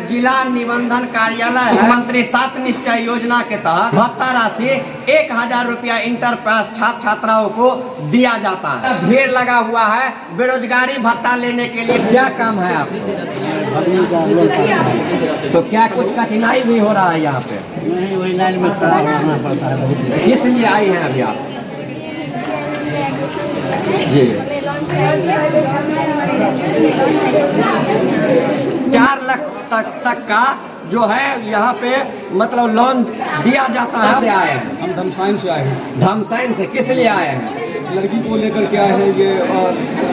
जिला निबंधन कार्यालय मुख्यमंत्री 7 निश्चय योजना के तहत भत्ता राशि 1000 रुपया इंटर पास छात्र छात्राओं को दिया जाता है। भीड़ लगा हुआ है बेरोजगारी भत्ता लेने के लिए। क्या काम है आपको? तो क्या कुछ कठिनाई भी हो रहा है यहाँ पे? नहीं, वही लाइन में खड़ा रहना पड़ता है। किस लिए आई हैं अभी आप? जी 4 लाख तक का जो है यहाँ पे मतलब लोन दिया जाता है। से आए हैं हम धमसाइन से आए हैं। धमसाइन से किस लिए आए हैं? लड़की को लेकर के आए हैं ये, और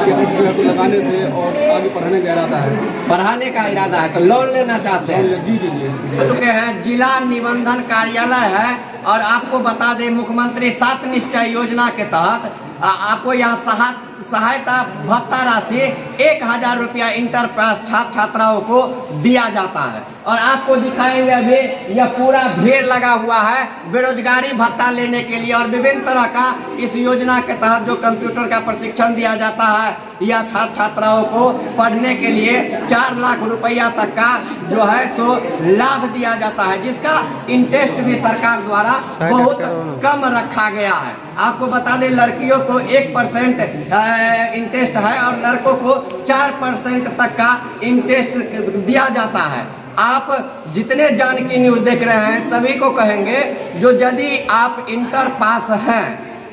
ये लगाने से और आगे पढ़ाने का इरादा है। पढ़ाने का इरादा है तो लोन लेना चाहते हैं। जी जी जी। चुके हैं जिला निबंधन कार्यालय है और आपको बता दें मुख्यमंत्री 7 निश्चय योजना के तहत आपको यहाँ सहायता भत्ता राशि 1000 रुपया इंटर पास छात्र छात्राओं को दिया जाता है। और आपको दिखाएंगे अभी यह पूरा भीड़ लगा हुआ है बेरोजगारी भत्ता लेने के लिए। और विभिन्न तरह का इस योजना के तहत जो कंप्यूटर का प्रशिक्षण दिया जाता है या छात्र छात्राओं को पढ़ने के लिए 4 लाख रुपया तक का जो है सो लाभ दिया जाता है, जिसका इंटरेस्ट भी सरकार द्वारा बहुत कम रखा गया है। आपको बता दें लड़कियों को 1% इंटरेस्ट है और लड़कों को 4% तक का इंटरेस्ट दिया जाता है। आप जितने जानकी न्यूज़ देख रहे हैं सभी को कहेंगे जो यदि आप इंटर पास हैं,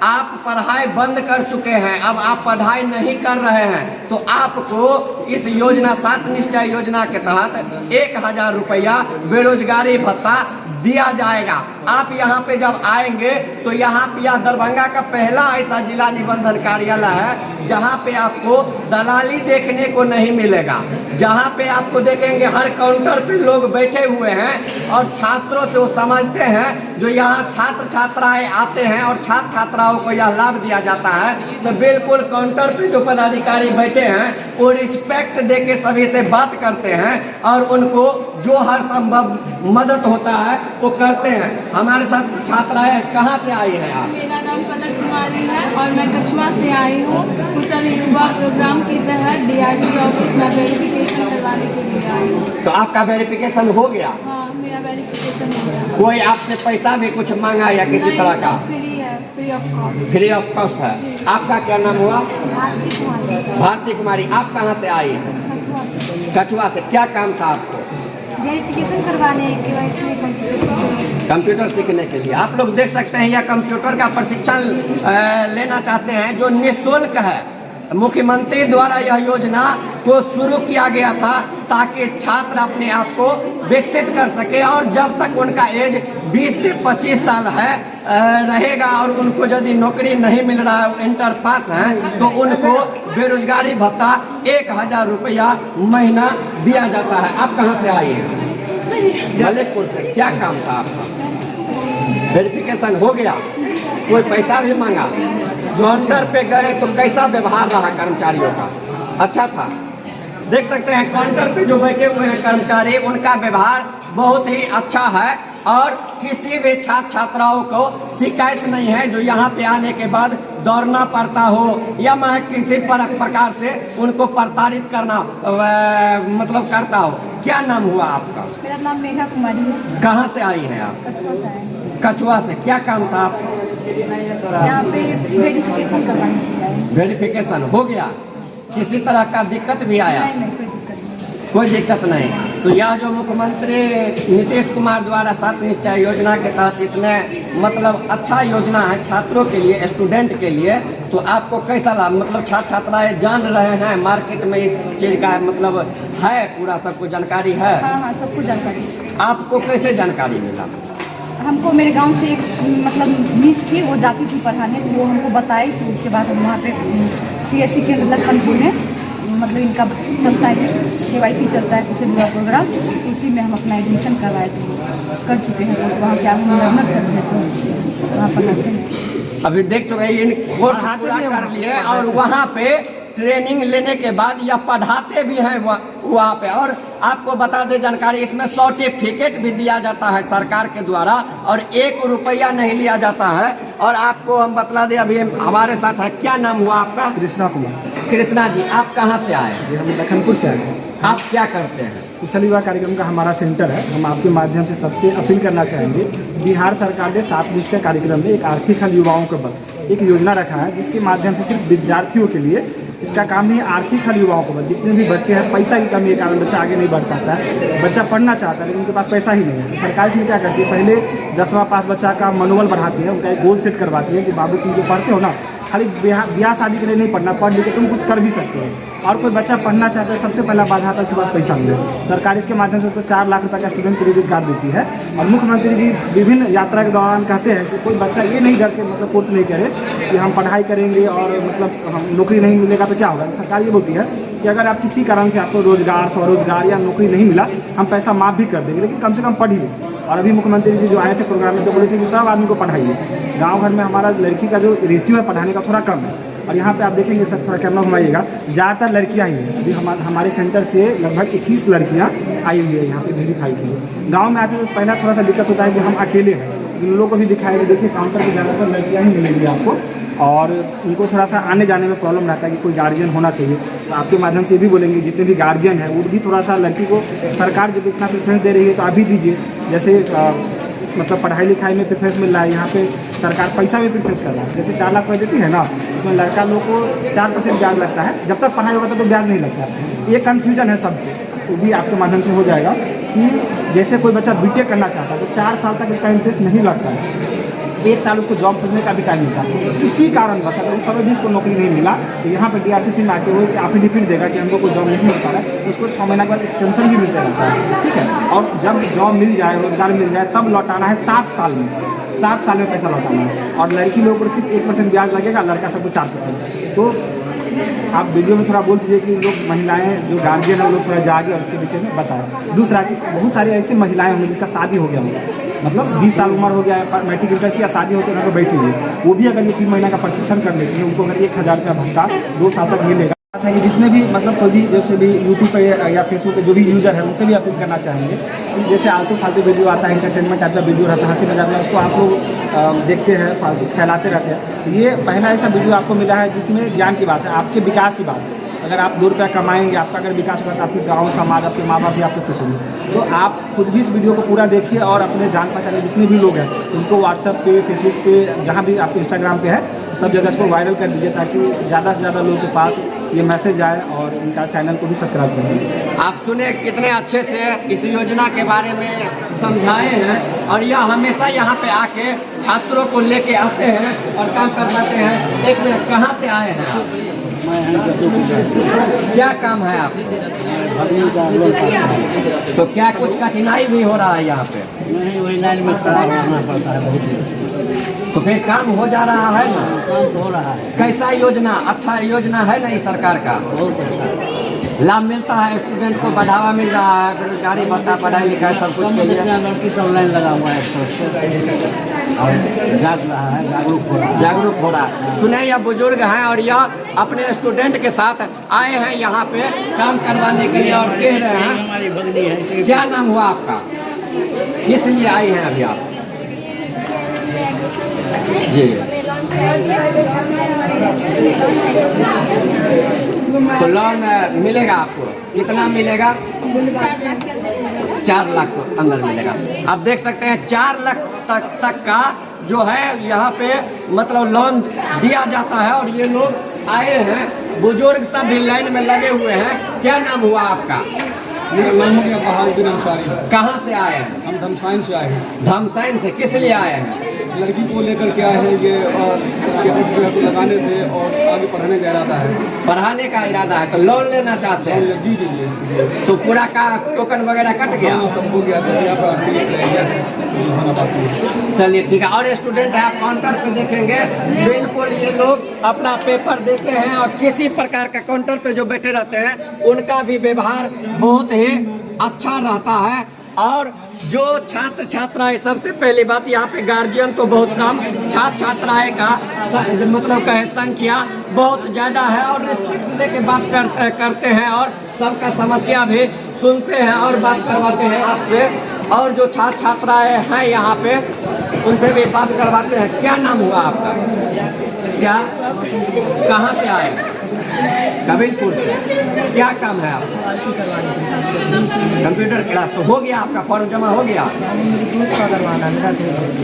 आप पढ़ाई बंद कर चुके हैं, अब आप पढ़ाई नहीं कर रहे हैं, तो आपको इस योजना 7 निश्चय योजना के तहत 1000 रुपया बेरोजगारी भत्ता दिया जाएगा। आप यहाँ पे जब आएंगे तो यहाँ पे यह दरभंगा का पहला ऐसा जिला निबंधन कार्यालय है जहाँ पे आपको दलाली देखने को नहीं मिलेगा। जहाँ पे आपको देखेंगे हर काउंटर पे लोग बैठे हुए हैं और छात्रों से वो समझते हैं जो यहाँ छात्र छात्राएं आते हैं और छात्र छात्राओं को यह लाभ दिया जाता है। तो बिल्कुल काउंटर पे जो पदाधिकारी बैठे हैं वो रिस्पेक्ट दे के सभी से बात करते हैं और उनको जो हर संभव मदद होता है वो करते हैं। हमारे साथ छात्राएं कहाँ से आई हैं आप? मेरा नाम पलक कुमारी है और मैं कछुआ से आई हूँ। कुशल युवा प्रोग्राम के तहत DRD ऑफिस में वेरिफिकेशन करवाने के लिए आई हूँ। तो आपका वेरिफिकेशन हो गया? हाँ, मेरा वेरिफिकेशन हो गया। कोई आपसे पैसा भी कुछ मांगा या किसी तरह का? फ्री है, free of cost. Free of cost है। आपका क्या नाम हुआ? भारती कुमारी। भारती कुमारी। आप कहाँ से आई हैं? कछुआ से। क्या काम था आपको? वेरिफिकेशन करवाने के कंप्यूटर सीखने के लिए। आप लोग देख सकते हैं यह कंप्यूटर का प्रशिक्षण लेना चाहते हैं जो निःशुल्क है। मुख्यमंत्री द्वारा यह योजना को शुरू किया गया था ताकि छात्र अपने आप को विकसित कर सके और जब तक उनका एज 20 से 25 साल है रहेगा और उनको यदि नौकरी नहीं मिल रहा है, इंटर पास है, तो उनको बेरोजगारी भत्ता 1000 रुपया महीना दिया जाता है। आप कहाँ से आई हैं? मलिकपुर से। क्या काम था आपका? वेरिफिकेशन हो गया? कोई पैसा भी मांगा? काउंटर पे गए तो कैसा व्यवहार रहा कर्मचारियों का? अच्छा था। देख सकते हैं काउंटर पे जो बैठे हुए हैं कर्मचारी, उनका व्यवहार बहुत ही अच्छा है और किसी भी छात्र छात्राओं को शिकायत नहीं है जो यहाँ पे आने के बाद दौड़ना पड़ता हो या मैं किसी प्रकार से उनको प्रताड़ित करना मतलब करता हो। क्या नाम हुआ आपका? मेरा नाम मेघा कुमारी है। कहाँ से आई हैं आप? कछुआ से आई हूँ। कछुआ से। क्या काम था आपका? यहाँ पे वेरिफिकेशन करवाने के लिए आई हूँ। वेरिफिकेशन हो गया? किसी तरह का दिक्कत भी आया? कोई दिक्कत नहीं। तो यह जो मुख्यमंत्री नीतीश कुमार द्वारा 7 निश्चय योजना के तहत इतने मतलब अच्छा योजना है छात्रों के लिए, स्टूडेंट के लिए, तो आपको कैसा लगा? मतलब छात्र छात्राएं जान रहे हैं मार्केट में इस चीज़ का मतलब है पूरा सबको जानकारी है? हाँ, सबको जानकारी। आपको कैसे जानकारी मिला? हमको मेरे गांव से एक मतलब मिस थी, वो जाती थी पढ़ाने, तो वो हमको बताई। तो उसके बाद हम वहाँ पे CSC के लखनपुर में मतलब इनका चलता है KYP चलता है कुशल युवा प्रोग्राम, तो उसी में हम अपना एडमिशन करवाए थे, कर चुके हैं। तो वहाँ क्या हम वहाँ पढ़ाते हैं। अभी देख चुके हैं इन कोर्स पूरा कर लिए और वहाँ पे ट्रेनिंग लेने के बाद या पढ़ाते भी हैं वहाँ पे। और आपको बता दें जानकारी, इसमें सर्टिफिकेट भी दिया जाता है सरकार के द्वारा और 1 रुपया नहीं लिया जाता है। और आपको हम बतला दें अभी हमारे साथ है। क्या नाम हुआ आपका? कृष्णा कुमार। कृष्णा जी, आप कहाँ से आए? हम लखनपुर से आए। आप क्या करते हैं? कुशल युवा कार्यक्रम का हमारा सेंटर है। हम आपके माध्यम से सबसे अपील करना चाहेंगे, बिहार सरकार ने 7 निश्चय कार्यक्रम में एक आर्थिक हल युवाओं के बल एक योजना रखा है, जिसके माध्यम से सिर्फ विद्यार्थियों के लिए इसका काम है आर्थिक हल युवाओं को बल। जितने भी बच्चे हैं, पैसा की कमी के कारण बच्चा आगे नहीं बढ़ पाता है, बच्चा पढ़ना चाहता है लेकिन उनके पास पैसा ही नहीं है। सरकार इसमें क्या करती है, पहले 10वां पास बच्चा का मनोबल बढ़ाती है, उनका एक गोल सेट करवाती है कि बाबू तुम जो पढ़ते हो ना, खाली ब्याह शादी के लिए नहीं पढ़ना, पढ़ लिख के तुम कुछ कर भी सकते हो। और कोई बच्चा पढ़ना चाहता है, सबसे पहला बाधा आता है उसके पास पैसा मिले। सरकार इसके माध्यम से उसको 4 लाख रुपये का स्टूडेंट क्रेडिट कार्ड देती है। और मुख्यमंत्री जी विभिन्न यात्रा के दौरान कहते हैं कि कोई बच्चा ये नहीं डर के मतलब कोर्स नहीं करे कि हम पढ़ाई करेंगे और मतलब हम नौकरी नहीं मिलेगा तो क्या होगा। सरकार ये बोलती है कि अगर आप किसी कारण से आपको रोजगार, स्वरोजगार या नौकरी नहीं मिला, हम पैसा माफ़ भी कर देंगे, लेकिन कम से कम पढ़िए। और अभी मुख्यमंत्री जी जो आए थे प्रोग्राम में तो बोले थे कि सब आदमी को पढ़ाइए। गांव घर में हमारा लड़की का जो रेशियो है पढ़ाने का थोड़ा कम है। और यहाँ पे आप देखेंगे सर, थोड़ा कैमरा घुमाइएगा, ज़्यादातर लड़कियाँ ही हैं। अभी हमारे सेंटर से लगभग 21 लड़कियाँ आई हुई है यहाँ पे वेरीफाई की। गाँव में आते तो पहला थोड़ा सा दिक्कत होता है कि हम अकेले हैं। इन लोगों को भी दिखाया कि देखिए काउंटर पर ज़्यादातर लड़कियाँ ही मिलेंगी आपको, और उनको थोड़ा सा आने जाने में प्रॉब्लम रहता है कि कोई गार्जियन होना चाहिए। तो आपके माध्यम से ये भी बोलेंगे जितने भी गार्जियन हैं वो भी थोड़ा सा लड़की को सरकार जब इतना प्रेफरेंस दे रही है तो आप भी दीजिए। जैसे मतलब पढ़ाई लिखाई में प्रेफरेंस मिल रहा है, यहाँ पे सरकार पैसा भी प्रेफरेंस कर रहा है। जैसे 4 लाख रुपये देती है ना, उसमें लड़का लोग को 4% ब्याज लगता है, जब तक पढ़ाई होगा तो ब्याज नहीं लगता है। ये कन्फ्यूजन है सबको, तो भी आपके माध्यम से हो जाएगा कि जैसे कोई बच्चा बीटेक करना चाहता है तो 4 साल तक उसका इंटरेस्ट नहीं लगता है, 1 साल उसको जॉब खोजने का भी टाइम मिलता है। किसी कारण बचा अगर उस समय भी उसको नौकरी नहीं मिला तो यहाँ पर DRCC में आके वो एफिडेविट देगा कि हमको कोई जॉब नहीं मिल पा रहा है, उसको 6 महीने के बाद एक्सटेंशन भी मिलता रहता है, ठीक है। और जब जॉब मिल जाए, रोजगार मिल जाए, तब लौटाना है 7 साल में, 7 साल में पैसा लौटाना है। और लड़की लोगों को सिर्फ 1% ब्याज लगेगा, लड़का सबको 4%। तो आप वीडियो में थोड़ा बोल दीजिए कि लोग महिलाएं जो गार्जियन है वो लोग थोड़ा जागे और उसके पीछे में बताएं। दूसरा कि बहुत सारी ऐसी महिलाएं होंगी जिसका शादी हो गया होगा, मतलब 20 साल उम्र हो गया है, मैट्रिक इंटर किया, शादी होकर घर पर बैठी हुई है, वो भी अगर ये 3 महीने का प्रशिक्षण कर लेती है, उनको अगर 1000 रुपया भत्ता 2 साल तक मिलेगा। है कि जितने भी मतलब कोई भी जैसे भी यूट्यूब पे या फेसबुक पे जो भी यूजर है उनसे भी अपील करना चाहेंगे कि जैसे आलतू फालतू वीडियो आता है, एंटरटेनमेंट टाइप का वीडियो रहता है, हंसी मजाक में, उसको आप लोग देखते हैं, फालतू फैलाते रहते हैं। ये पहला ऐसा वीडियो आपको मिला है जिसमें ज्ञान की बात है, आपके विकास की बात है। अगर आप 2 रुपया कमाएंगे, आपका अगर विकास होगा तो आपके गाँव, समाज, आपके माँ बाप भी आपसे खुश होंगे। तो आप खुद भी इस वीडियो को पूरा देखिए और अपने जान पहचान जितने भी लोग हैं उनको व्हाट्सएप पे, फेसबुक पे, जहाँ भी आप इंस्टाग्राम पे है, सब जगह इसको वायरल कर दीजिए ताकि ज़्यादा से ज़्यादा लोगों के पास ये मैसेज आए और इनका चैनल को भी सब्सक्राइब कर दीजिए। आप सुने कितने अच्छे से इस योजना के बारे में समझाए हैं, और यह हमेशा यहाँ पे आके छात्रों को लेके आते हैं और काम करवाते हैं। एक मिनट, कहाँ से आए हैं आप? क्या काम है आप? तो क्या कुछ कठिनाई भी हो रहा है यहाँ पे? नहीं, वही लाइन में खड़ा रहना पड़ता है बहुत। तो फिर काम हो जा रहा है ना? काम हो रहा है, कैसा योजना? अच्छा योजना है ना ये सरकार का? बहुत अच्छा लाभ मिलता है, स्टूडेंट को बढ़ावा मिल रहा है, बेरोजगारी भत्ता, पढ़ाई लिखाई सब कुछ के लिए। लड़की तो लाइन लगा हुआ है, और जाग रहा है, जागरूक हो रहा है। जागरूक हो रहा है। सुने यह बुजुर्ग हैं और यह अपने स्टूडेंट के साथ आए हैं यहाँ पे काम करवाने के लिए, और कह रहे हैं हमारी बगली है। क्या नाम हुआ आपका? किस लिए आए हैं अभी आप? जी, तो लोन मिलेगा आपको? कितना मिलेगा? 4 लाख अंदर मिलेगा। आप देख सकते हैं 4 लाख तक का जो है यहाँ पे मतलब लोन दिया जाता है। और ये लोग आए हैं, बुजुर्ग सब भी लाइन में लगे हुए हैं। क्या नाम हुआ आपका? मेरा नाम हो गया बहाउद्दीन अंसारी। कहाँ से आए हैं? हम धमसाइन से आए हैं। धमसाइन से किस लिए आए हैं? लड़की को लेकर के आए हैं ये, और ये कुछ जो है तो लगाने से और आगे पढ़ाने का इरादा है। पढ़ाने का इरादा है, तो लोन लेना चाहते हैं? जी जी जी। तो पूरा का टोकन वगैरह कट गया? हाँ, सब हो गया, बस यहाँ पर क्लिक रह गया जो होना बाकी है। चलिए ठीक है। और स्टूडेंट है, आप काउंटर पे देखेंगे बिल्कुल ये लोग अपना पेपर देते हैं, और किसी प्रकार का काउंटर पे जो बैठे रहते हैं उनका भी व्यवहार बहुत ही अच्छा रहता है। और जो छात्र छात्राएं, सबसे पहली बात यहाँ पे गार्जियन को बहुत कम, छात्र छात्राएं का मतलब कहे संख्या बहुत ज़्यादा है, और रिस्पेक्ट दे के बात करते हैं और सबका समस्या भी सुनते हैं और बात करवाते हैं आपसे। और जो छात्र छात्राएं हैं यहाँ पे उनसे भी बात करवाते हैं। क्या नाम हुआ आपका? क्या, कहाँ से आए? कबीरपुर से। क्या काम है आपका? Computer class. तो हो गया आपका फॉर्म जमा हो गया?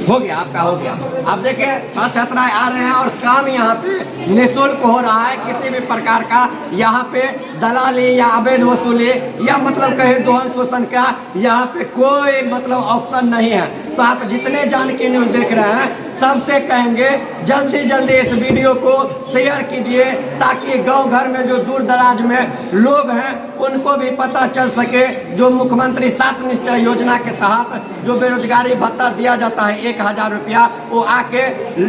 हो गया आपका, हो गया। अब देखिए छात्र छात्राएं आ रहे हैं और काम यहाँ पे निःशुल्क हो रहा है। किसी भी प्रकार का यहाँ पे दलाली या अवैध वसूली या मतलब कहे दोहन शोषण का यहाँ पे कोई मतलब ऑप्शन नहीं है। तो आप जितने जानकी न्यूज़ देख रहे हैं सबसे कहेंगे जल्दी जल्दी इस वीडियो को शेयर कीजिए, ताकि गांव घर में जो दूर दराज में लोग हैं उनको भी पता चल सके। जो मुख्यमंत्री 7 निश्चय योजना के तहत जो बेरोजगारी भत्ता दिया जाता है 1000 रुपया, वो आके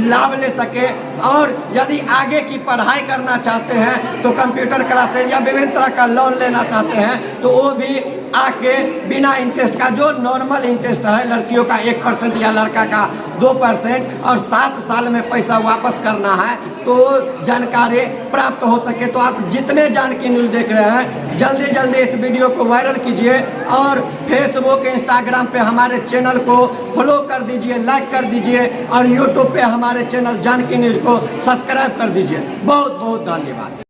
लाभ ले सके। और यदि आगे की पढ़ाई करना चाहते हैं तो कंप्यूटर क्लासेज या विभिन्न तरह का लोन लेना चाहते हैं तो वो भी आके बिना इंटरेस्ट का, जो नॉर्मल इंटरेस्ट है लड़कियों का 1% या लड़का का 2%, और 7 साल में पैसा वापस करना है, तो जानकारी प्राप्त हो सके। तो आप जितने जानकी न्यूज़ देख रहे हैं जल्दी जल्दी इस वीडियो को वायरल कीजिए और फेसबुक इंस्टाग्राम पे हमारे चैनल को फॉलो कर दीजिए, लाइक कर दीजिए और यूट्यूब पे हमारे चैनल जानकी न्यूज़ को सब्सक्राइब कर दीजिए। बहुत बहुत धन्यवाद।